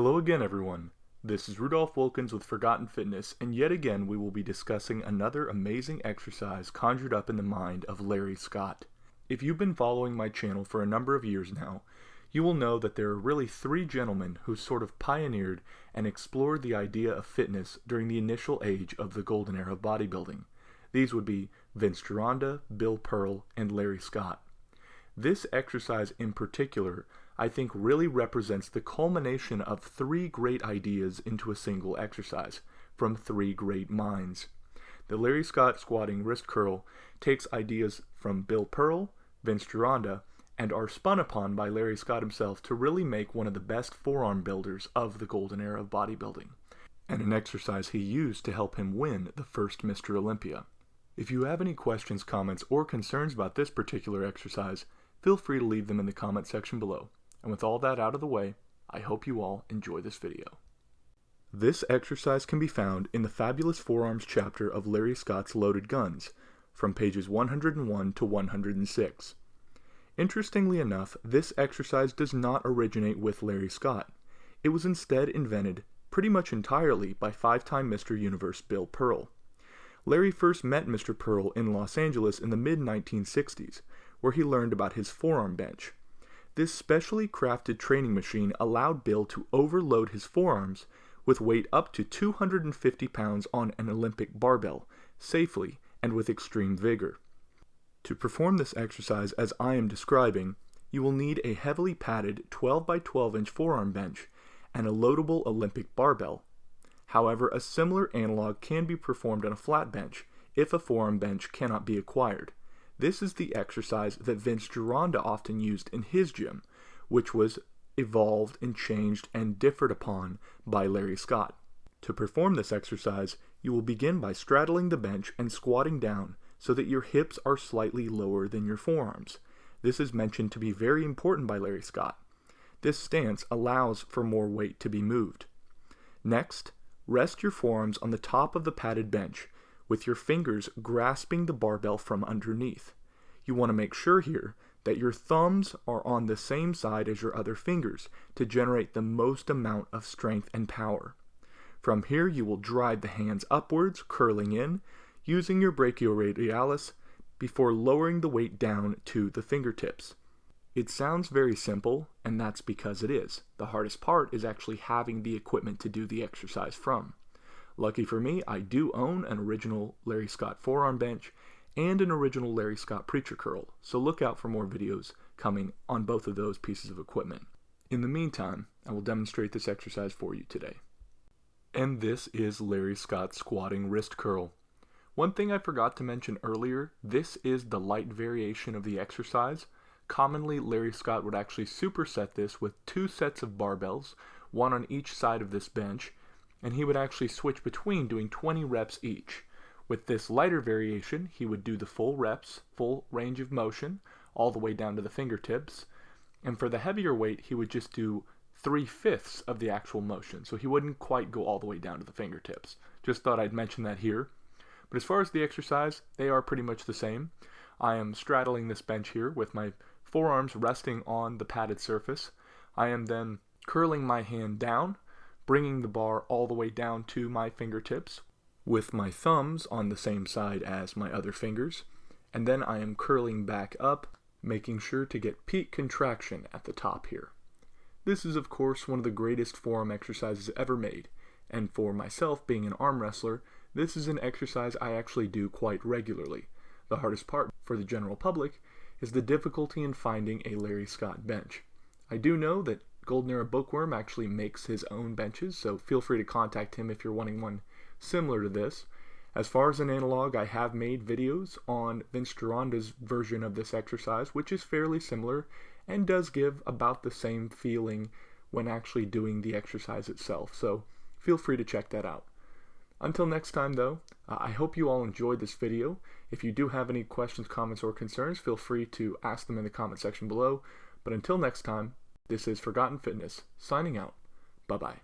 Hello again, everyone. This is Rudolph Wilkins with Forgotten Fitness, and yet again we will be discussing another amazing exercise conjured up in the mind of Larry Scott. If you've been following my channel for a number of years now, you will know that there are really three gentlemen who sort of pioneered and explored the idea of fitness during the initial age of the golden era of bodybuilding. These would be Vince Gironda, Bill Pearl, and Larry Scott. This exercise in particular, I think, really represents the culmination of three great ideas into a single exercise from three great minds. The Larry Scott squatting wrist curl takes ideas from Bill Pearl, Vince Gironda, and are spun upon by Larry Scott himself to really make one of the best forearm builders of the golden era of bodybuilding, and an exercise he used to help him win the first Mr. Olympia. If you have any questions, comments, or concerns about this particular exercise, feel free to leave them in the comment section below. And with all that out of the way, I hope you all enjoy this video. This exercise can be found in the Fabulous Forearms chapter of Larry Scott's Loaded Guns, from pages 101 to 106. Interestingly enough, this exercise does not originate with Larry Scott. It was instead invented pretty much entirely by five-time Mr. Universe Bill Pearl. Larry first met Mr. Pearl in Los Angeles in the mid-1960s, where he learned about his forearm bench. This specially crafted training machine allowed Bill to overload his forearms with weight up to 250 pounds on an Olympic barbell, safely and with extreme vigor. To perform this exercise as I am describing, you will need a heavily padded 12 by 12 inch forearm bench and a loadable Olympic barbell. However, a similar analog can be performed on a flat bench if a forearm bench cannot be acquired. This is the exercise that Vince Gironda often used in his gym, which was evolved and changed and differed upon by Larry Scott. To perform this exercise, you will begin by straddling the bench and squatting down so that your hips are slightly lower than your forearms. This is mentioned to be very important by Larry Scott. This stance allows for more weight to be moved. Next, rest your forearms on the top of the padded bench, with your fingers grasping the barbell from underneath. You want to make sure here that your thumbs are on the same side as your other fingers to generate the most amount of strength and power. From here you will drive the hands upwards, curling in, using your brachioradialis before lowering the weight down to the fingertips. It sounds very simple, and that's because it is. The hardest part is actually having the equipment to do the exercise from. Lucky for me, I do own an original Larry Scott forearm bench and an original Larry Scott preacher curl, so look out for more videos coming on both of those pieces of equipment. In the meantime, I will demonstrate this exercise for you today. And this is Larry Scott's squatting wrist curl. One thing I forgot to mention earlier, this is the light variation of the exercise. Commonly, Larry Scott would actually superset this with two sets of barbells, one on each side of this bench, and he would actually switch between doing 20 reps each. With this lighter variation, he would do the full reps, full range of motion, all the way down to the fingertips, and for the heavier weight, he would just do 3/5 of the actual motion, so he wouldn't quite go all the way down to the fingertips. Just thought I'd mention that here. But as far as the exercise, they are pretty much the same. I am straddling this bench here with my forearms resting on the padded surface. I am then curling my hand down, bringing the bar all the way down to my fingertips, with my thumbs on the same side as my other fingers, and then I am curling back up, making sure to get peak contraction at the top here. This is of course one of the greatest forearm exercises ever made, and for myself, being an arm wrestler, this is an exercise I actually do quite regularly. The hardest part for the general public is the difficulty in finding a Larry Scott bench. I do know that Golden Era Bookworm actually makes his own benches, so feel free to contact him if you're wanting one similar to this. As far as an analog, I have made videos on Vince Gironda's version of this exercise, which is fairly similar and does give about the same feeling when actually doing the exercise itself, so feel free to check that out. Until next time though, I hope you all enjoyed this video. If you do have any questions, comments, or concerns, feel free to ask them in the comment section below. But until next time, this is Forgotten Fitness, signing out. Bye-bye.